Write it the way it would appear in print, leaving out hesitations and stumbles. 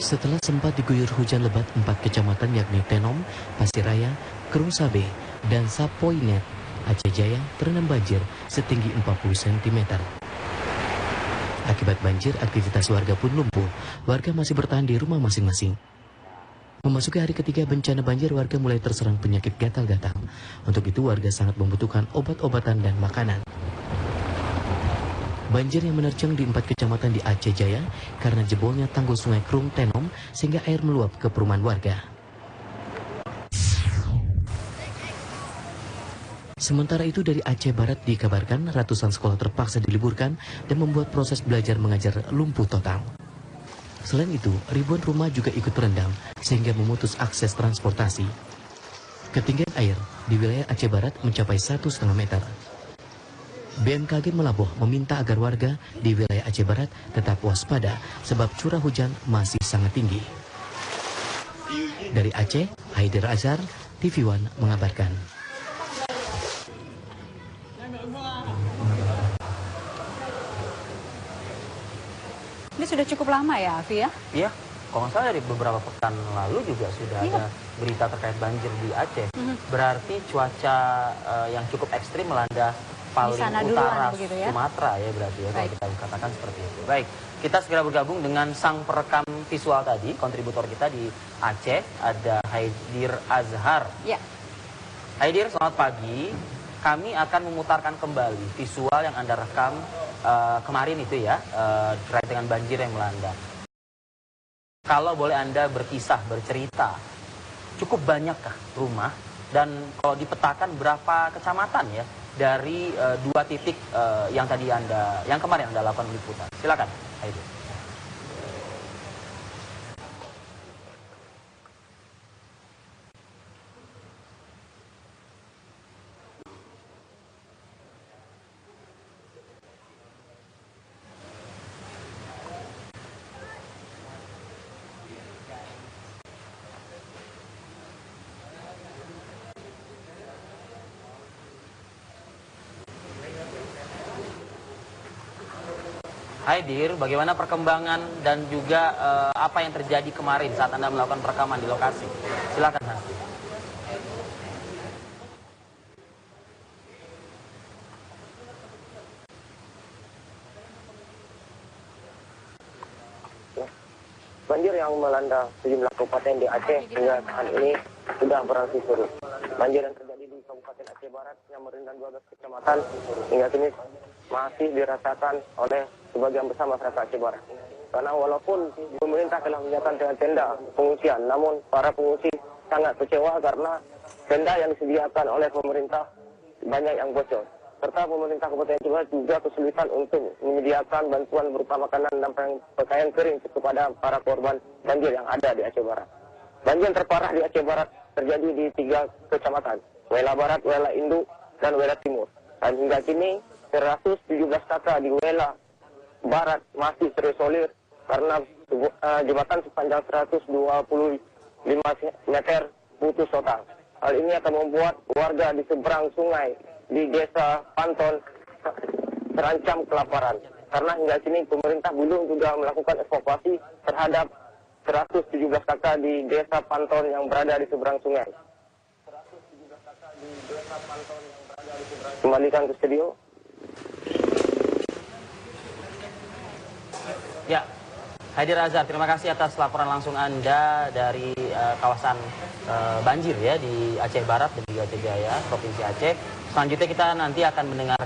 Setelah sempat diguyur hujan lebat 4 kecamatan yakni Tenom, Pasiraya, Kerungsabe, dan Sapoinet, Aceh Jaya terendam banjir setinggi 40 cm. Akibat banjir, aktivitas warga pun lumpuh. Warga masih bertahan di rumah masing-masing. Memasuki hari ketiga bencana banjir, warga mulai terserang penyakit gatal-gatal. Untuk itu, warga sangat membutuhkan obat-obatan dan makanan. Banjir yang menerjang di 4 kecamatan di Aceh Jaya karena jebolnya tanggul sungai Krung Tenom sehingga air meluap ke perumahan warga. Sementara itu dari Aceh Barat dikabarkan ratusan sekolah terpaksa diliburkan dan membuat proses belajar mengajar lumpuh total. Selain itu, ribuan rumah juga ikut terendam sehingga memutus akses transportasi. Ketinggian air di wilayah Aceh Barat mencapai 1,5 meter. BMKG Melabuh meminta agar warga di wilayah Aceh Barat tetap waspada sebab curah hujan masih sangat tinggi. Dari Aceh, Haidir Azhar, TV One mengabarkan. Ini sudah cukup lama ya, Afi ya? Iya, kalau nggak salah dari beberapa pekan lalu juga sudah ada berita terkait banjir di Aceh. Berarti cuaca yang cukup ekstrim melanda paling utara ya? Sumatera ya berarti ya, kalau kita katakan seperti itu. Baik, kita segera bergabung dengan sang perekam visual tadi, kontributor kita di Aceh, ada Haidir Azhar. Ya. Haidir, selamat pagi. Kami akan memutarkan kembali visual yang Anda rekam kemarin itu ya, terkait dengan banjir yang melanda. Kalau boleh Anda berkisah, bercerita, cukup banyakkah rumah? Dan kalau dipetakan berapa kecamatan ya dari 2 titik yang kemarin Anda lakukan liputan? Silakan, Haidir. Haidir, bagaimana perkembangan dan juga apa yang terjadi kemarin saat Anda melakukan perekaman di lokasi? Silakan, Haidir. Banjir yang melanda sejumlah kabupaten di Aceh hingga saat ini sudah berangsur surut. Banjir yang terjadi di Kabupaten Aceh Barat yang merendam 12 kecamatan hingga kini masih dirasakan oleh sebagian besar masyarakat Aceh Barat. Karena walaupun pemerintah telah menyiapkan tenda pengungsian, namun para pengungsi sangat kecewa karena tenda yang disediakan oleh pemerintah banyak yang bocor. Serta pemerintah Kabupaten Aceh Barat juga kesulitan untuk menyediakan bantuan berupa makanan dan pakaian kering kepada para korban banjir yang ada di Aceh Barat. Banjir terparah di Aceh Barat terjadi di 3 kecamatan, Wela Barat, Wela Induk, dan Wela Timur. Dan hingga kini 117 kakak di Wela Barat masih terisolir karena jembatan sepanjang 125 meter putus total. Hal ini akan membuat warga di seberang sungai di desa Panton terancam kelaparan. Karena hingga kini pemerintah belum juga melakukan evakuasi terhadap 117 kakak di desa Panton yang berada di seberang sungai. Kembalikan ke studio. Ya, Haidir Azhar, terima kasih atas laporan langsung Anda dari kawasan banjir ya di Aceh Barat dan juga Aceh Jaya, Provinsi Aceh. Selanjutnya kita nanti akan mendengar